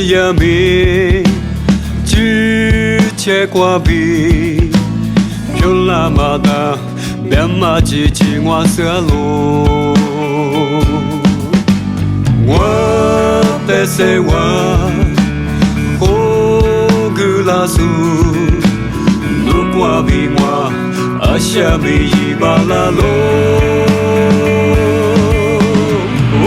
也没只切过比，有那么大，别嘛只只我色路。我的生活，好个拉苏，如果比我阿下米一巴拉路。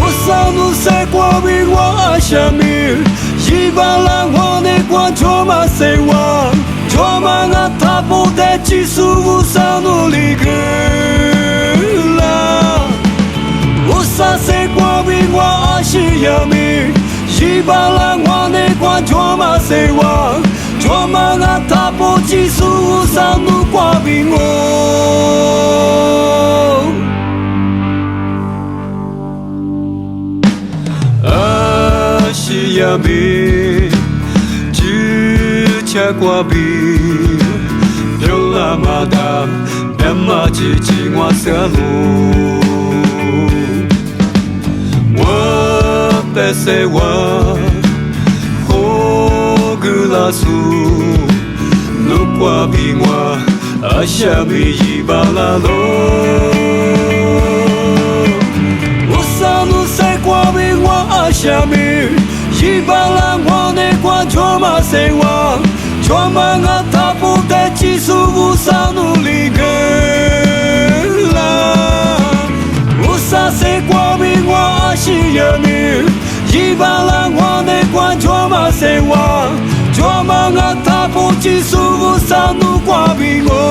Usanu se kwa bingwa ashamir Jibala wane kwa choma sewa Choma nga tapo de chisu usanu ligula Usa se kwa bingwa ashiyamir Jibala wane kwa choma sewa Choma nga tapo chisu usanu kwa bingwa也没只切过比，有那么大，别嘛只只我色路。我的生活，好个拉苏，如果比我阿下米一巴拉路。我上路赛过比我阿下米。Jibala wane kwa choma sewa Choma nga tapo te chisu usanu ligela Usa se kwa bingwa ashiyamir Jibala wane kwa choma sewa Choma nga tapo chisu usanu kwa bingwa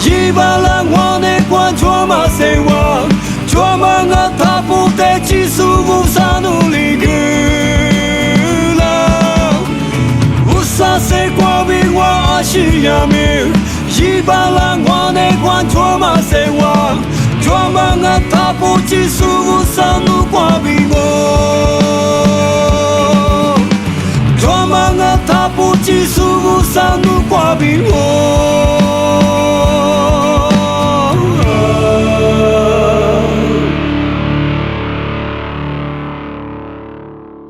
Jibala wane kwa choma sewa Choma nga tapo te chisu usanu ligela Usa se kwa bingwa ashiyamir Jibala wane kwa choma sewa Choma nga tapo chisu usanu kwa bingwa Choma nga tapo chisu usanu kwa bingwa